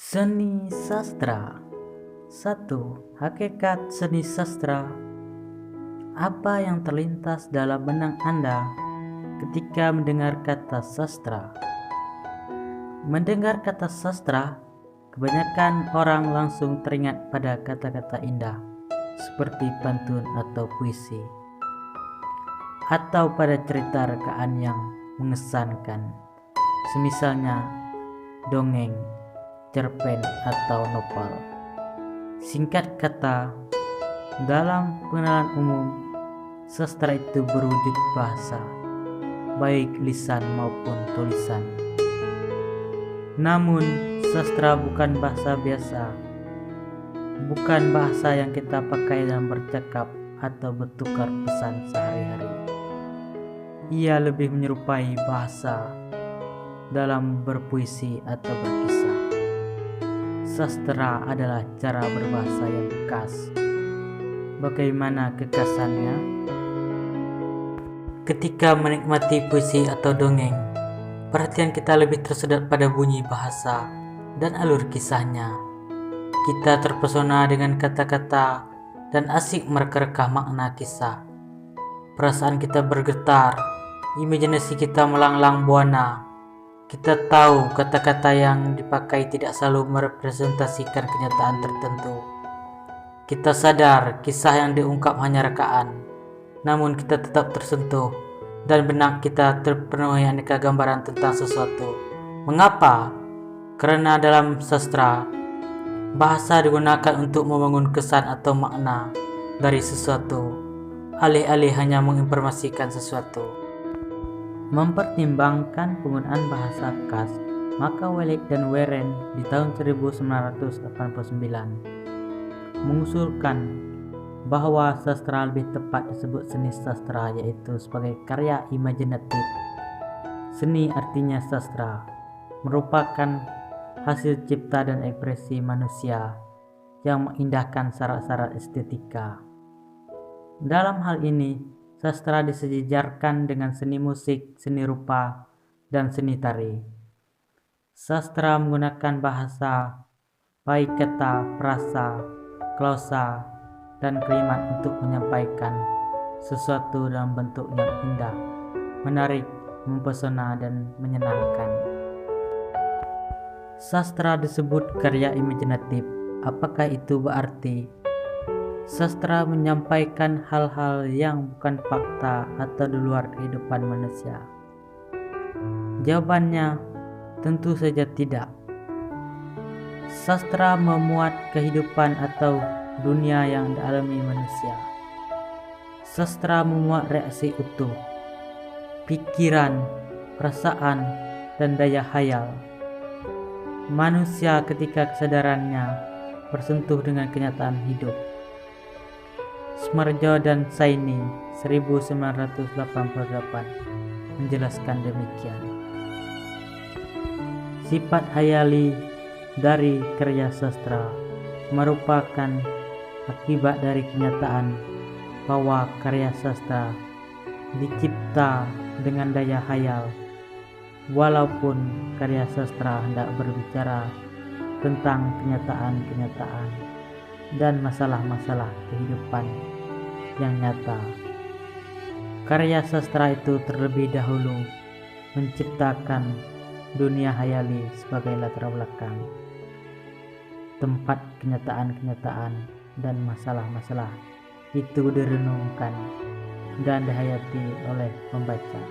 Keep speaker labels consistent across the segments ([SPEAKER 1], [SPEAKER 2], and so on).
[SPEAKER 1] Seni sastra. 1. Hakikat seni sastra. Apa yang terlintas dalam benak Anda ketika mendengar kata sastra? Mendengar kata sastra, kebanyakan orang langsung teringat pada kata-kata indah seperti pantun atau puisi, atau pada cerita rekaan yang mengesankan, semisalnya dongeng, cerpen, atau novel. Singkat kata, dalam pengenalan umum, sastra itu berwujud bahasa, baik lisan maupun tulisan. Namun, sastra bukan bahasa biasa, bukan bahasa yang kita pakai dalam bercakap atau bertukar pesan sehari-hari. Ia lebih menyerupai bahasa dalam berpuisi atau berkisah. Sastra adalah cara berbahasa yang khas. Bagaimana kekhasannya? Ketika menikmati puisi atau dongeng, perhatian kita lebih tersedot pada bunyi bahasa dan alur kisahnya. Kita terpesona dengan kata-kata dan asik mereka-reka makna kisah. Perasaan kita bergetar, imajinasi kita melanglang buana. Kita tahu kata-kata yang dipakai tidak selalu merepresentasikan kenyataan tertentu. Kita sadar kisah yang diungkap hanya rekaan, namun kita tetap tersentuh dan benak kita terpenuhi aneka gambaran tentang sesuatu. Mengapa? Karena dalam sastra, bahasa digunakan untuk membangun kesan atau makna dari sesuatu, alih-alih hanya menginformasikan sesuatu. Mempertimbangkan penggunaan bahasa khas, maka Welek dan Weren di tahun 1989 mengusulkan bahwa sastra lebih tepat disebut seni sastra, yaitu sebagai karya imajinatif. Seni artinya sastra, merupakan hasil cipta dan ekspresi manusia yang mengindahkan syarat-syarat estetika. Dalam hal ini, sastra disejajarkan dengan seni musik, seni rupa, dan seni tari. Sastra menggunakan bahasa, baik kata, frasa, klausa, dan kalimat untuk menyampaikan sesuatu dalam bentuk yang indah, menarik, mempesona, dan menyenangkan. Sastra disebut karya imajinatif. Apakah itu berarti sastra menyampaikan hal-hal yang bukan fakta atau di luar kehidupan manusia? Jawabannya tentu saja tidak. Sastra memuat kehidupan atau dunia yang dialami manusia. Sastra memuat reaksi utuh, pikiran, perasaan, dan daya hayal manusia ketika kesadarannya bersentuh dengan kenyataan hidup. Sumarjo dan Saini 1988 menjelaskan demikian. Sifat hayali dari karya sastra merupakan akibat dari kenyataan bahwa karya sastra dicipta dengan daya hayal, walaupun karya sastra hendak berbicara tentang kenyataan-kenyataan dan masalah-masalah kehidupan yang nyata. Karya sastra itu terlebih dahulu menciptakan dunia hayali sebagai latar belakang, tempat kenyataan-kenyataan dan masalah-masalah itu direnungkan dan dihayati oleh pembaca.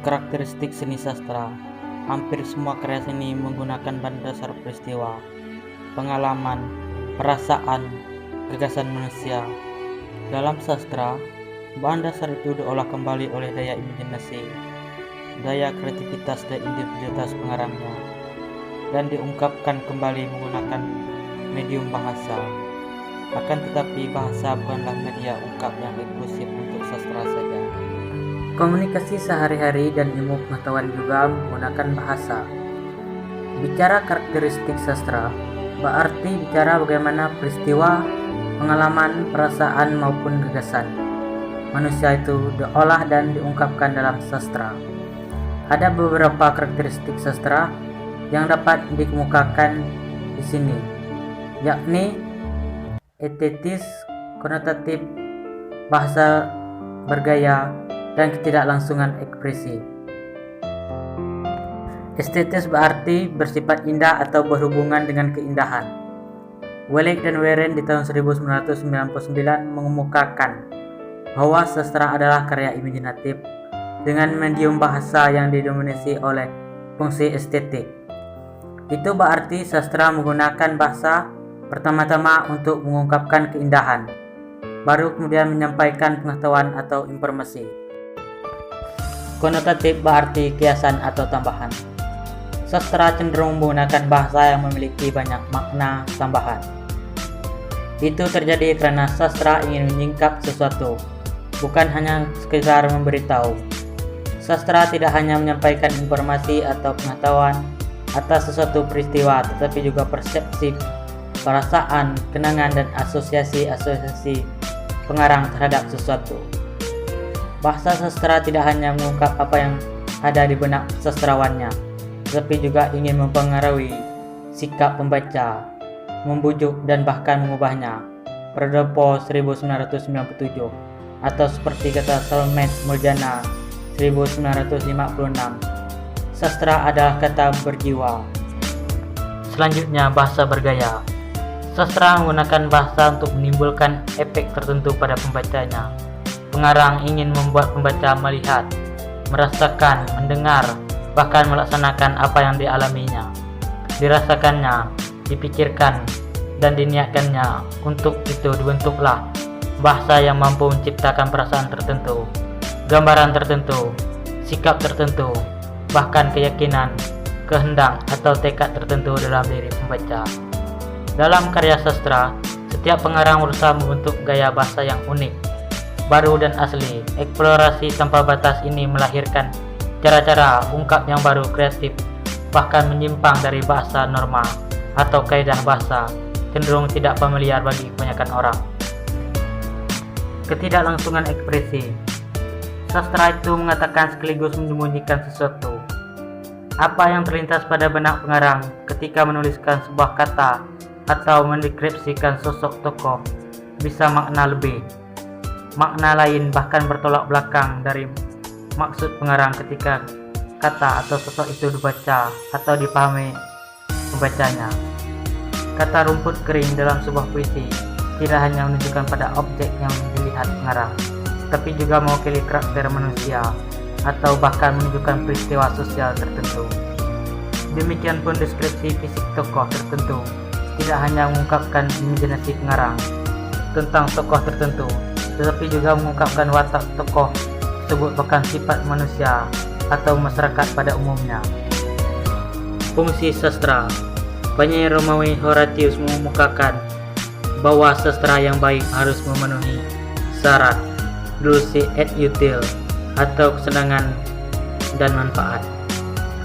[SPEAKER 1] Karakteristik seni sastra. Hampir semua karya seni menggunakan bahan dasar peristiwa, pengalaman, perasaan, gagasan manusia. Dalam sastra, bahan dasar itu diolah kembali oleh daya imajinasi, daya kreativitas dan individualitas pengarangnya, dan diungkapkan kembali menggunakan medium bahasa. Akan tetapi bahasa bukanlah media ungkap yang eksklusif untuk sastra saja. Komunikasi sehari-hari dan ilmu pengetahuan juga menggunakan bahasa. Bicara karakteristik sastra berarti bicara bagaimana peristiwa, pengalaman, perasaan maupun gagasan manusia itu diolah dan diungkapkan dalam sastra. Ada beberapa karakteristik sastra. yang dapat dikemukakan di sini, yakni estetis, konotatif, bahasa bergaya, dan ketidaklangsungan ekspresi. Estetis berarti bersifat indah atau berhubungan dengan keindahan. Welek dan Warren di tahun 1999 mengemukakan bahwa sastra adalah karya imajinatif dengan medium bahasa yang didominasi oleh fungsi estetik. Itu berarti sastra menggunakan bahasa pertama-tama untuk mengungkapkan keindahan, baru kemudian menyampaikan pengetahuan atau informasi. Konotatif berarti kiasan atau tambahan. Sastra cenderung menggunakan bahasa yang memiliki banyak makna tambahan. Itu terjadi karena sastra ingin menyingkap sesuatu, bukan hanya sekedar memberitahu. Sastra tidak hanya menyampaikan informasi atau pengetahuan atas sesuatu peristiwa, tetapi juga persepsi, perasaan, kenangan, dan asosiasi-asosiasi pengarang terhadap sesuatu. Bahasa sastra tidak hanya mengungkap apa yang ada di benak sastrawannya, tetapi juga ingin mempengaruhi sikap pembaca, membujuk dan bahkan mengubahnya. Pradopo 1997, atau seperti kata Salmet Muljana 1956, sastra adalah kata berjiwa. Selanjutnya, bahasa bergaya. Sastra menggunakan bahasa untuk menimbulkan efek tertentu pada pembacanya. Pengarang ingin membuat pembaca melihat, merasakan, mendengar, bahkan melaksanakan apa yang dialaminya, dirasakannya, dipikirkan, dan diniatkannya. Untuk itu dibentuklah bahasa yang mampu menciptakan perasaan tertentu, gambaran tertentu, sikap tertentu, bahkan keyakinan, kehendak, atau tekad tertentu dalam diri pembaca. Dalam karya sastra, setiap pengarang berusaha membentuk gaya bahasa yang unik, baru dan asli. Eksplorasi tanpa batas ini melahirkan cara-cara ungkap yang baru, kreatif, bahkan menyimpang dari bahasa normal atau kaidah bahasa, cenderung tidak familiar bagi kebanyakan orang. Ketidaklangsungan ekspresi. Sastra itu mengatakan sekaligus menyembunyikan sesuatu. Apa yang terlintas pada benak pengarang ketika menuliskan sebuah kata atau mendeskripsikan sosok tokoh bisa makna lebih, makna lain, bahkan bertolak belakang dari maksud pengarang ketika kata atau sosok itu dibaca atau dipahami pembacanya. Kata rumput kering dalam sebuah puisi tidak hanya menunjukkan pada objek yang dilihat pengarang, tapi juga mewakili karakter manusia atau bahkan menunjukkan peristiwa sosial tertentu. Demikian pun deskripsi fisik tokoh tertentu tidak hanya mengungkapkan imajinasi pengarang tentang tokoh tertentu, tetapi juga mengungkapkan watak tokoh tersebut, bahkan sifat manusia atau masyarakat pada umumnya. Fungsi sastra. Penyair Romawi Horatius mengemukakan bahwa sastra yang baik harus memenuhi syarat dulce et utile, atau kesenangan dan manfaat.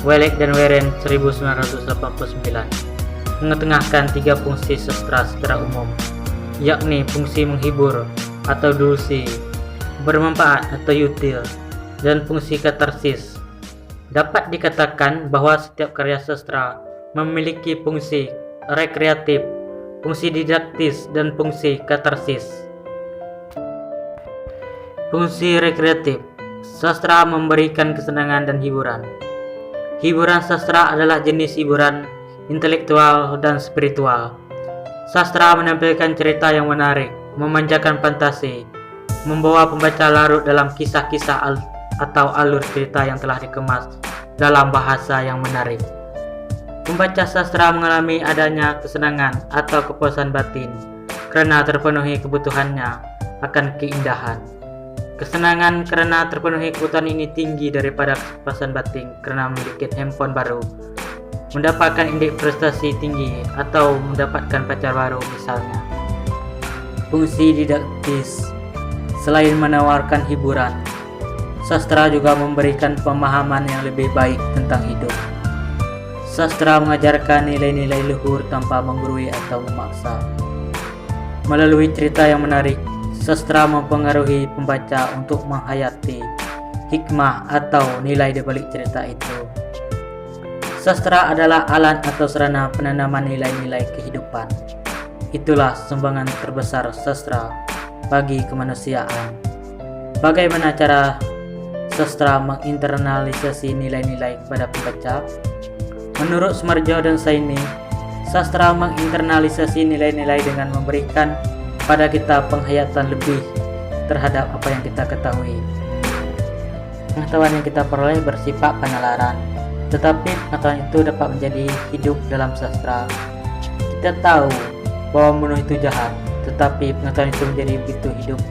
[SPEAKER 1] Welek dan Warren 1989 mengetengahkan tiga fungsi sastra secara umum, yakni fungsi menghibur atau dulce, bermanfaat atau utile, dan fungsi katarsis. Dapat dikatakan bahwa setiap karya sastra memiliki fungsi rekreatif, fungsi didaktis, dan fungsi katarsis. Fungsi rekreatif. Sastra memberikan kesenangan dan hiburan. Hiburan sastra adalah jenis hiburan intelektual dan spiritual. Sastra menampilkan cerita yang menarik, memanjakan fantasi, membawa pembaca larut dalam kisah-kisah atau alur cerita yang telah dikemas dalam bahasa yang menarik. Pembaca sastra mengalami adanya kesenangan atau kepuasan batin karena terpenuhi kebutuhannya akan keindahan. Kesenangan karena terpenuhi kebutuhan ini tinggi daripada kepuasan batin karena memiliki handphone baru, mendapatkan indeks prestasi tinggi, atau mendapatkan pacar baru misalnya. Fungsi didaktis. Selain menawarkan hiburan, sastra juga memberikan pemahaman yang lebih baik tentang hidup. Sastra mengajarkan nilai-nilai luhur tanpa menggurui atau memaksa. Melalui cerita yang menarik, sastra mempengaruhi pembaca untuk menghayati hikmah atau nilai di balik cerita itu. Sastra adalah alat atau sarana penanaman nilai-nilai kehidupan. Itulah sumbangan terbesar sastra bagi kemanusiaan. Bagaimana cara sastra menginternalisasi nilai-nilai kepada pembaca? Menurut Soemardjo dan Zaini, sastra menginternalisasi nilai-nilai dengan memberikan pada kita penghayatan lebih terhadap apa yang kita ketahui. Pengetahuan yang kita peroleh bersifat penalaran, tetapi pengetahuan itu dapat menjadi hidup dalam sastra. Kita tahu bahwa membunuh itu jahat, tetapi pengetahuan itu menjadi begitu hidup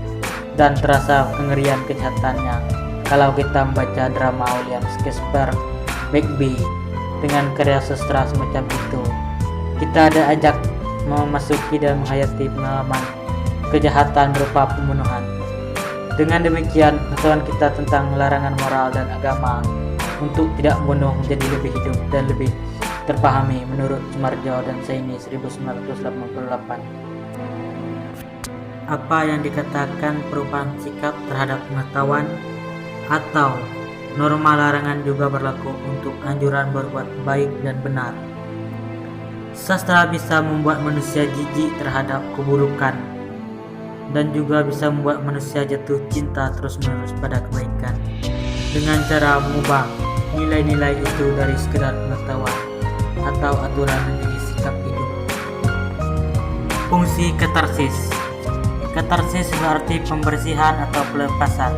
[SPEAKER 1] dan terasa kengerian kejahatannya kalau kita membaca drama William Shakespeare, Macbeth, dengan karya sastra semacam itu. Kita ada ajak memasuki dan menghayati pengalaman kejahatan berupa pembunuhan. Dengan demikian, pengetahuan kita tentang larangan moral dan agama untuk tidak membunuh menjadi lebih hidup dan lebih terpahami menurut Soemardjo dan Zaini 1988. Apa yang dikatakan perubahan sikap terhadap pengetahuan atau norma larangan juga berlaku untuk anjuran berbuat baik dan benar. Sastra bisa membuat manusia jijik terhadap keburukan dan juga bisa membuat manusia jatuh cinta terus-menerus pada kebaikan dengan cara mengubah nilai-nilai itu dari sekedar pengetahuan atau aturan menjadi sikap hidup. Fungsi katarsis. Katarsis berarti pembersihan atau pelepasan.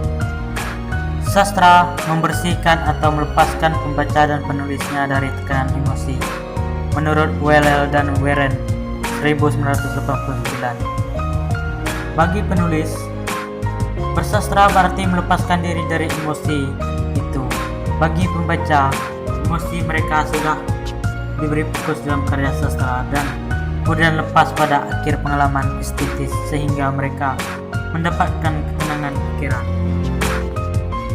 [SPEAKER 1] Sastra membersihkan atau melepaskan pembaca dan penulisnya dari tekanan emosi. Menurut Whewell dan Warren 1989. Bagi penulis, bersastra berarti melepaskan diri dari emosi itu. Bagi pembaca, emosi mereka sudah diberi fokus dalam karya sastra dan kemudian lepas pada akhir pengalaman estetis sehingga mereka mendapatkan ketenangan pikiran.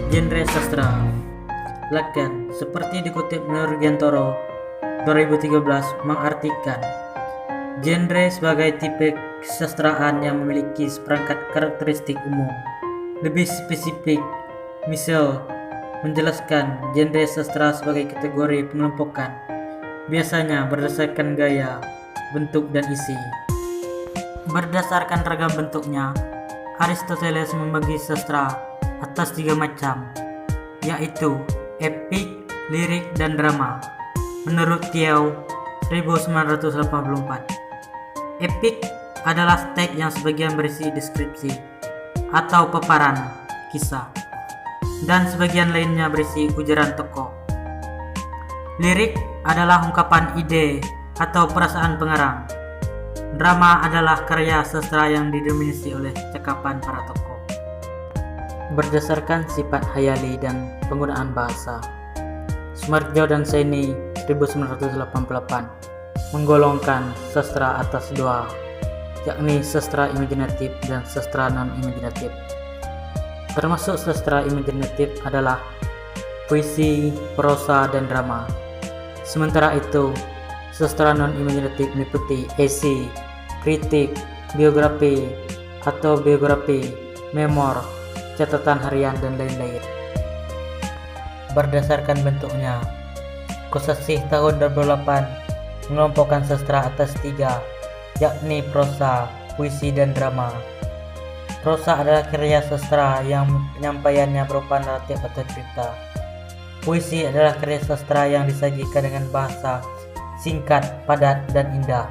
[SPEAKER 1] Genre sastra. Lagan, seperti dikutip menurut Giantoro 2013, mengartikan genre sebagai tipe kesastraan yang memiliki seperangkat karakteristik umum. Lebih spesifik, misal menjelaskan genre sastra sebagai kategori pengelompokan, biasanya berdasarkan gaya, bentuk, dan isi. Berdasarkan ragam bentuknya, Aristoteles membagi sastra atas 3 macam, yaitu epik, lirik, dan drama. Menurut Thieu 1984, epik adalah teks yang sebagian berisi deskripsi atau paparan kisah dan sebagian lainnya berisi ujaran tokoh. Lirik adalah ungkapan ide atau perasaan pengarang. Drama adalah karya sastra yang didominasi oleh cakapan para tokoh. Berdasarkan sifat hayali dan penggunaan bahasa, Soemardjo dan Zaini 1988 menggolongkan sastra atas 2, yakni sastra imajinatif dan sastra non-imajinatif. Termasuk sastra imajinatif adalah puisi, prosa, dan drama. Sementara itu, sastra non-imajinatif meliputi esai, kritik, biografi, autobiografi, memor, catatan harian, dan lain-lain. Berdasarkan bentuknya, Kosasih tahun 2008 mengelompokkan sastra atas 3, yakni prosa, puisi, dan drama. Prosa adalah karya sastra yang penyampaiannya berupa naratif atau cerita. Puisi adalah karya sastra yang disajikan dengan bahasa singkat, padat, dan indah.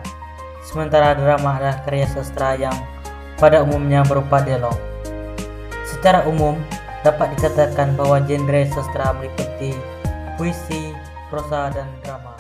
[SPEAKER 1] Sementara drama adalah karya sastra yang pada umumnya berupa dialog. Secara umum, dapat dikatakan bahwa genre sastra meliputi puisi, prosa, dan drama.